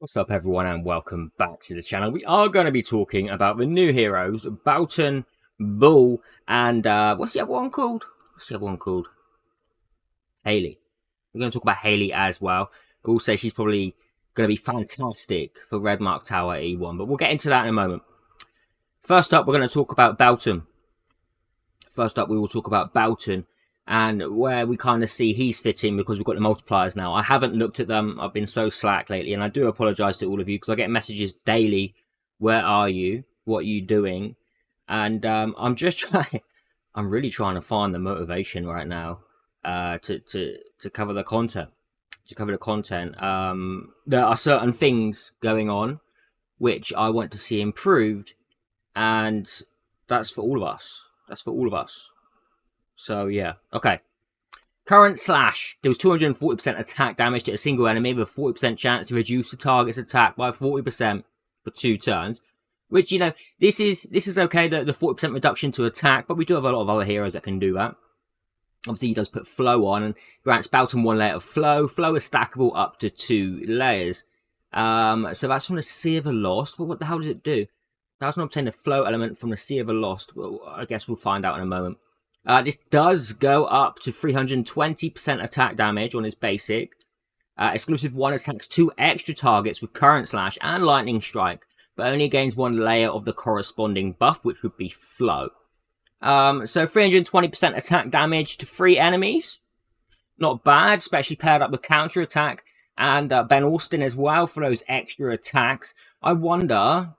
What's up everyone and welcome back to the channel. We are going to be talking about the new heroes, Belton Boole and what's the other one called? Hayley. We're going to talk about Hayley as well. I will say she's probably going to be fantastic for Red Mark Tower E1, but we'll get into that in a moment. First up, we're going to talk about Belton. We will talk about Belton and where we kind of see he's fitting because we've got the multipliers now. I haven't looked at them. I've been so slack lately, and I do apologise to all of you because I get messages daily. Where are you? What are you doing? And I'm just trying. I'm really trying to find the motivation right now to cover the content. There are certain things going on which I want to see improved, and that's for all of us. So yeah, okay. Current slash deals 240% attack damage to a single enemy with a 40% chance to reduce the target's attack by 40% for 2 turns. Which, you know, this is okay, the 40% reduction to attack, but we do have a lot of other heroes that can do that. Obviously, he does put flow on and grants Belton 1 layer of flow. Flow is stackable up to 2 layers. So that's from the Sea of the Lost. But what the hell does it do? That's not obtain the flow element from the Sea of the Lost. Well, I guess we'll find out in a moment. This does go up to 320% attack damage on his basic. Exclusive 1 attacks 2 extra targets with current slash and lightning strike, but only gains 1 layer of the corresponding buff, which would be flow. So 320% attack damage to 3 enemies. Not bad, especially paired up with counter attack and Ben Austin as well for those extra attacks. I wonder,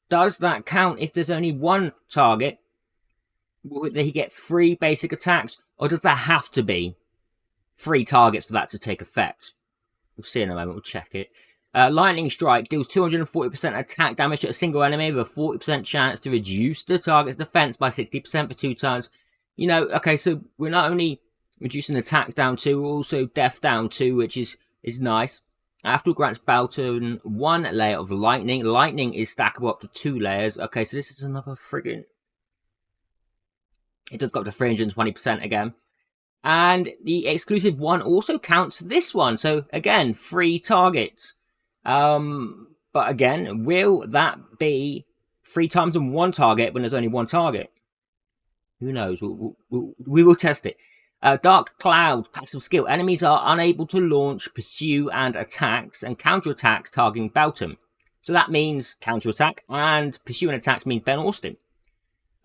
does that count if there's only 1 target? Will he get 3 basic attacks, or does that have to be 3 targets for that to take effect? We'll see in a moment, we'll check it. Lightning Strike deals 240% attack damage to a single enemy with a 40% chance to reduce the target's defense by 60% for 2 turns. You know, okay, so we're not only reducing attack down 2, we're also death down 2, which is nice. After grants Belton 1 layer of lightning. Lightning is stackable up to 2 layers. Okay, so this is another friggin'... It does go up to 320% again. And the exclusive 1 also counts for this one. So, again, 3 targets. But again, will that be 3 times on 1 target when there's only 1 target? Who knows? We will test it. Dark Cloud, passive skill. Enemies are unable to launch, pursue, and attacks and counterattacks targeting Belton. So that means counterattack, and pursue and attacks means Ben Austin.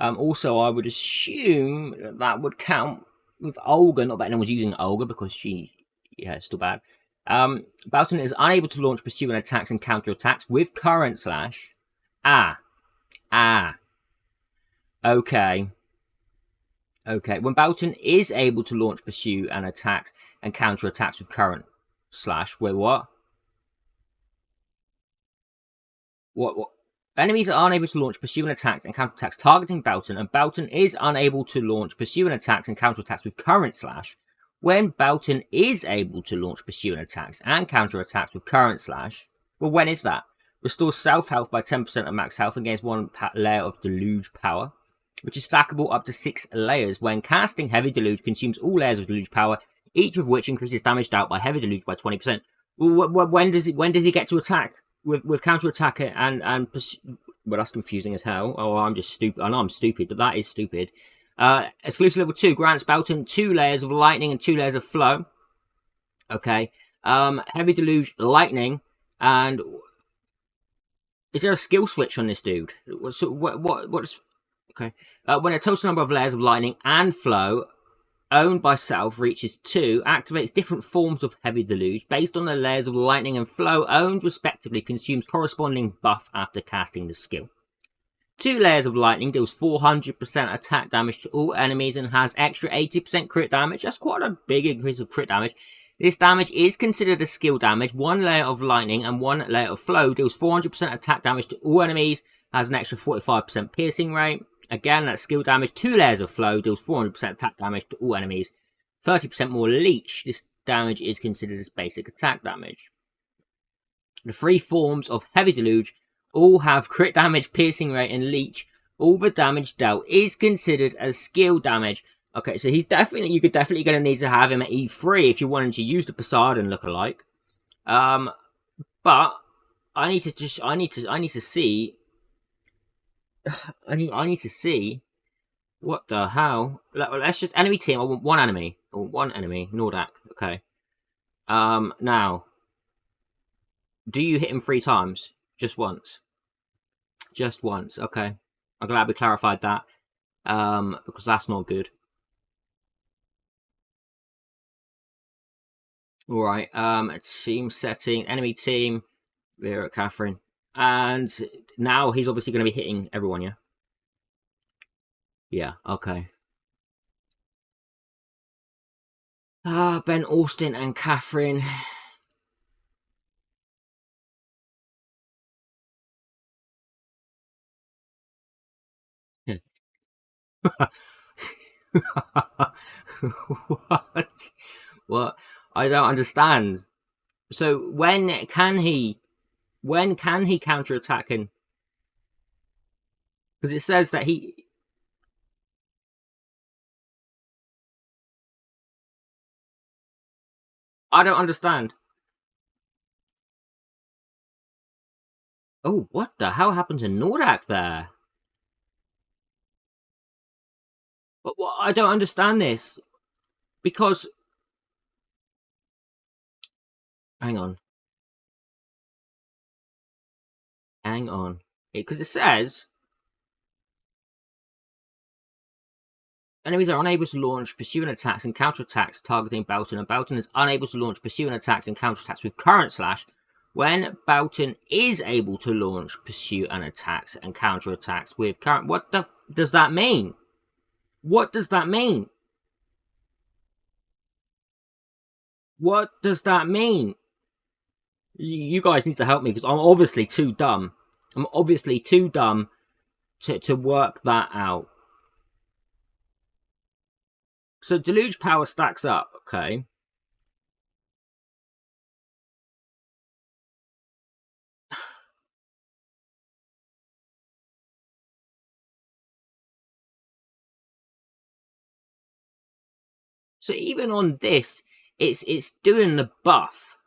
Also, I would assume that would count with Olga. Not that anyone's using Olga because it's still bad. Belton is unable to launch, pursue, and attacks and counterattacks with current slash. Okay. When Belton is able to launch, pursue, and attacks and counterattacks with current slash. Wait, what? What? Enemies are unable to launch, pursue, and attacks and counterattacks targeting Belton, and Belton is unable to launch, pursue, and attacks and counterattacks with current slash. When Belton is able to launch, pursue, and attacks and counterattacks with current slash. Well, when is that? Restores self-health by 10% of max health and gains 1 layer of deluge power, which is stackable up to 6 layers. When casting Heavy Deluge, consumes all layers of deluge power, each of which increases damage dealt by Heavy Deluge by 20%. Well, when does he get to attack? With counter-attack and well, that's confusing as hell. Oh, I'm just stupid. I know I'm stupid, but that is stupid. Exclusive level 2 grants Belton 2 layers of lightning and 2 layers of flow. Okay. Heavy Deluge, lightning, and is there a skill switch on this dude? What's okay? When a total number of layers of lightning and flow owned by self reaches 2, activates different forms of Heavy Deluge based on the layers of lightning and flow owned respectively, consumes corresponding buff after casting the skill. 2 layers of lightning deals 400% attack damage to all enemies and has extra 80% crit damage. That's quite a big increase of crit damage. This damage is considered a skill damage. 1 layer of lightning and 1 layer of flow deals 400% attack damage to all enemies, has an extra 45% piercing rate. Again, that's skill damage. 2 layers of flow deals 400% attack damage to all enemies. 30% more leech. This damage is considered as basic attack damage. The 3 forms of Heavy Deluge all have crit damage, piercing rate, and leech. All the damage dealt is considered as skill damage. Okay, so you're definitely going to need to have him at E3 if you're wanting to use the Poseidon lookalike. But I need to just. I need to see. I need to see what the hell. Let's just enemy team. I want one enemy. I want one enemy. Nordak. Okay. Now, do you hit him 3 times? Just once. Just once. Okay. I'm glad we clarified that. Because that's not good. All right. Team setting. Enemy team. Vera, Catherine, and now he's obviously going to be hitting everyone. Yeah. Yeah. Okay. Ben Austin and Catherine. What? What? I don't understand. So when can he? When can he counterattack? And because it says that he. I don't understand. Oh, what the hell happened to Nordak there? But what, I don't understand this because. Hang on. Hang on. Because it says enemies are unable to launch pursuing attacks and counterattacks targeting Belton, and Belton is unable to launch pursuing attacks and counterattacks with current slash when Belton is able to launch pursue and attacks and counterattacks with current. What the does that mean? What does that mean? What does that mean? You guys need to help me because I'm obviously too dumb. I'm obviously too dumb to work that out. So deluge power stacks up, okay. So even on this, it's doing the buff.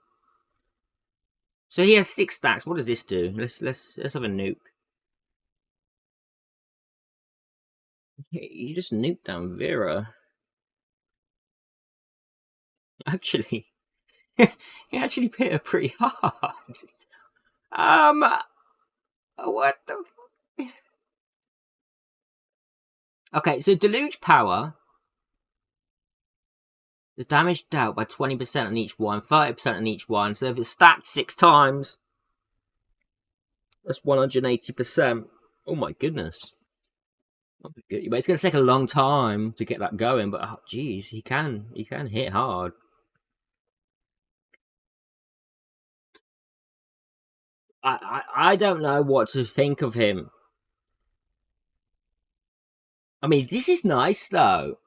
So he has 6 stacks. What does this do? Let's have a nuke. You just nuked down Vera. Actually, he actually hit her pretty hard. What the? Okay, so deluge power. The damage dealt by 20% on each one, 30% on each one. So if it's stacked 6 times, that's 180%. Oh my goodness. But it's going to take a long time to get that going. But oh, geez, he can hit hard. I don't know what to think of him. I mean, this is nice though.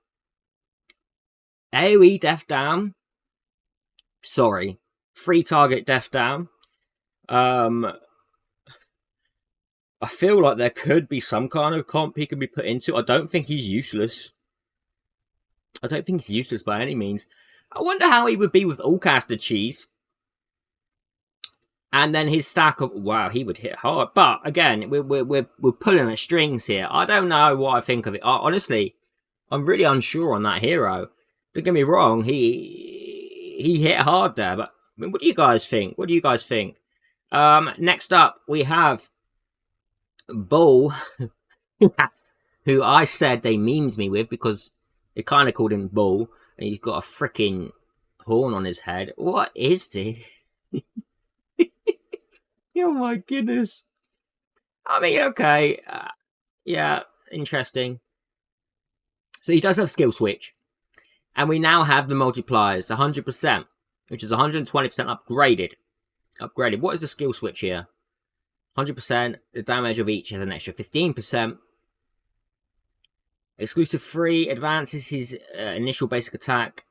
AoE death down. Sorry, free target death down. I feel like there could be some kind of comp he could be put into. I don't think he's useless. I don't think he's useless by any means. I wonder how he would be with all caster cheese. And then his stack of wow, he would hit hard. But again, we're pulling at strings here. I don't know what I think of it. Honestly, I'm really unsure on that hero. Don't get me wrong, he hit hard there. But I mean, what do you guys think? What do you guys think? Next up we have Boole, who I said they memed me with because they kind of called him Boole, and he's got a freaking horn on his head. What is this? Oh my goodness. I mean, okay. Yeah, interesting. So he does have skill switch. And we now have the multipliers, 100%, which is 120% upgraded. Upgraded. What is the skill switch here? 100%. The damage of each has an extra 15%. Exclusive free advances his initial basic attack.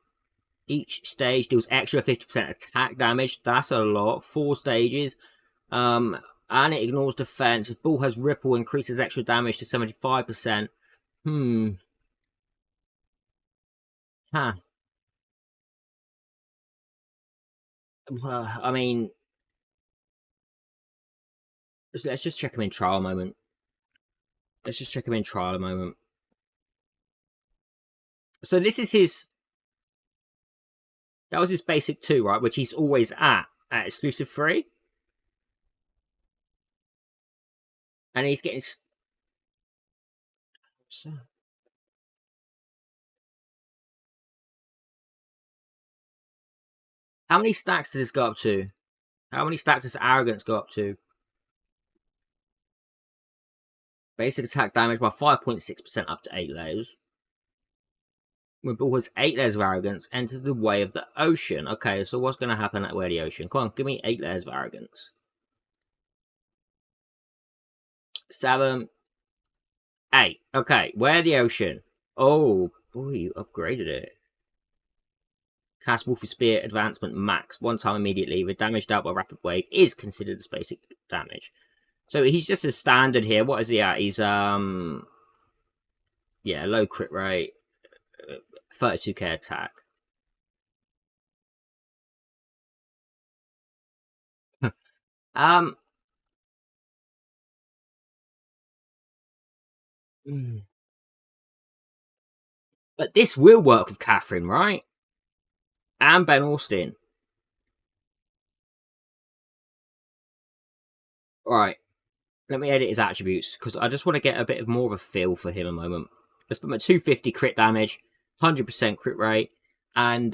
Each stage deals extra 50% attack damage. That's a lot. 4 stages. And it ignores defense. If Boole has ripple, increases extra damage to 75%. Huh. I mean, So let's just check him in trial a moment. Let's just check him in trial a moment. So this is his... That was his basic 2, right? Which he's always at exclusive 3. And he's getting... So... How many stacks does this go up to? How many stacks does Arrogance go up to? Basic attack damage by 5.6% up to 8 layers. When Bull has 8 layers of Arrogance, enters the way of the ocean. Okay, so what's going to happen at way of the ocean? Come on, give me 8 layers of Arrogance. 7, 8. Okay, where the ocean? Oh, boy, you upgraded it. Cast Wolf's Spear advancement max. 1 time immediately. The damage dealt by rapid wave is considered as basic damage. So he's just a standard here. What is he at? He's yeah, low crit rate, 32k attack. But this will work with Catherine, right? And Ben Austin. Alright. Let me edit his attributes, because I just want to get a bit of more of a feel for him a moment. Let's put him at 250 crit damage, 100% crit rate, and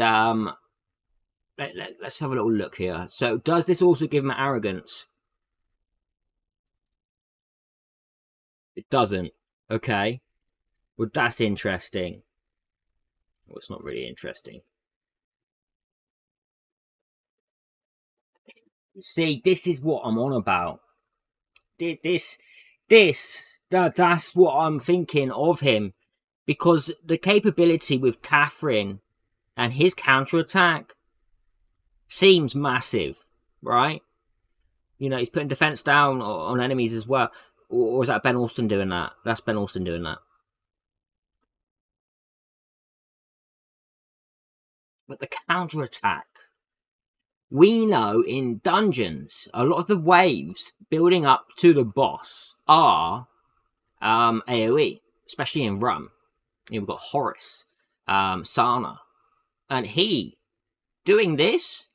let's have a little look here. So, does this also give him arrogance? It doesn't. Okay. Well, that's interesting. Well, it's not really interesting. See, this is what I'm on about. That's what I'm thinking of him. Because the capability with Catherine and his counterattack seems massive, right? You know, he's putting defense down on enemies as well. Or is that Ben Austin doing that? That's Ben Austin doing that. But the counterattack. We know in dungeons, a lot of the waves building up to the boss are AoE, especially in Rum. We've got Horus, Sana, and he doing this.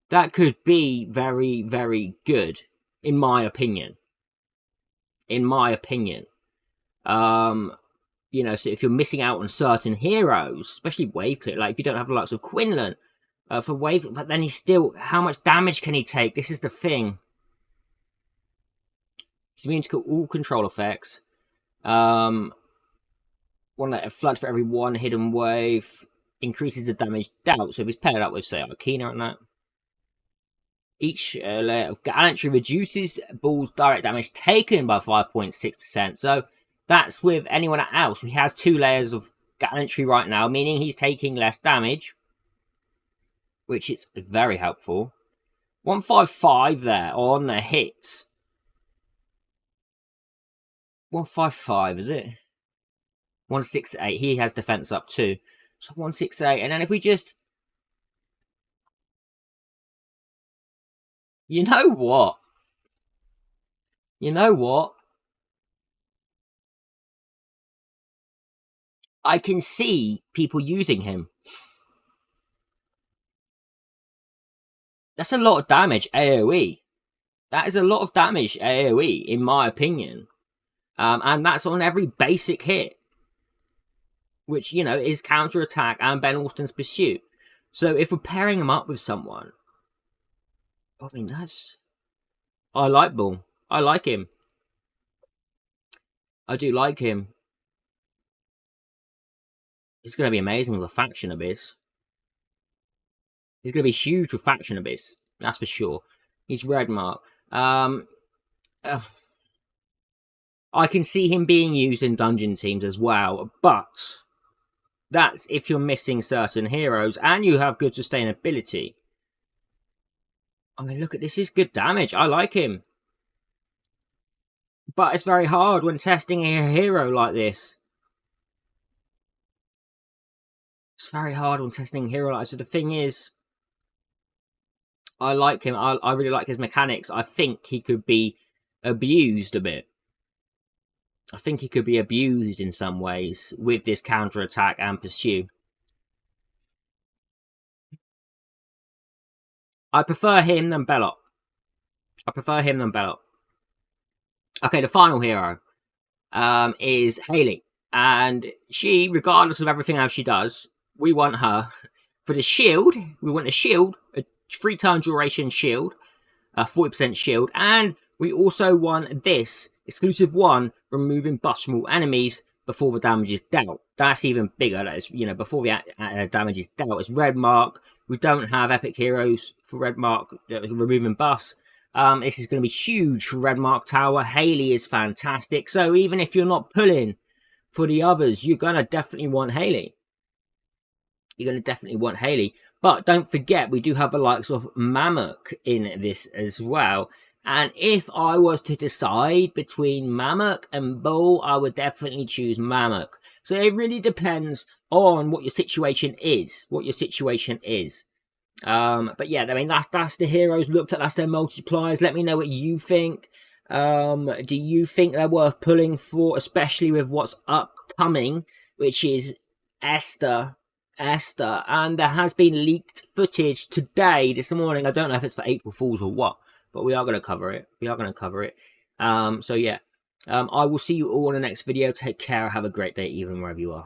That could be very, very good, in my opinion. In my opinion, you know, so if you're missing out on certain heroes, especially wave clear, like if you don't have the likes of Quinlan. For wave, but then he's still... How much damage can he take? This is the thing. He's immune to all control effects. One letter flood for every 1 hidden wave. Increases the damage dealt. So if he's paired up with, say, Arkina and that. Each layer of gallantry reduces Bull's direct damage taken by 5.6%. So that's with anyone else. He has 2 layers of gallantry right now, meaning he's taking less damage. Which is very helpful. 155 there on the hits. 155, is it? 168. He has defense up too. So 168. And then if we just... You know what? You know what? I can see people using him. That's a lot of damage AoE. That is a lot of damage AoE, in my opinion. And that's on every basic hit. Which, you know, is counterattack and Ben Austin's pursuit. So if we're pairing him up with someone... I mean, that's... I like Bull. I like him. I do like him. It's going to be amazing with a Faction Abyss. He's going to be huge with Faction Abyss. That's for sure. He's Red Mark. I can see him being used in dungeon teams as well. But that's if you're missing certain heroes and you have good sustainability. I mean, look at this. Is good damage. I like him. But it's very hard when testing a hero like this. It's very hard when testing a hero like this. So the thing is... I like him. I really like his mechanics. I think he could be abused a bit. I think he could be abused in some ways with this counter attack and pursue. I prefer him than Belloc. Okay, the final hero is Hayley. And she, regardless of everything else she does, we want her. For the shield, we want a shield, a 3-turn duration shield, a 40% shield, and we also want this exclusive one, removing buffs from all enemies before the damage is dealt. That's even bigger. That is, before the damage is dealt. It's red mark. We don't have epic heroes for red mark removing buffs. This is going to be huge for red mark tower. Hayley is fantastic. So even if you're not pulling for the others, you're going to definitely want Hayley. But don't forget, we do have the likes of Mammoth in this as well. And if I was to decide between Mammoth and Boole, I would definitely choose Mammoth. So it really depends on what your situation is. But yeah, I mean, that's the heroes looked at. That's their multipliers. Let me know what you think. Do you think they're worth pulling for, especially with what's upcoming, which is Esther? And there has been leaked footage today, this morning. I don't know if it's for April Fools or what, but we are going to cover it. So yeah, I will see you all in the next video. Take care. Have a great day, even wherever you are.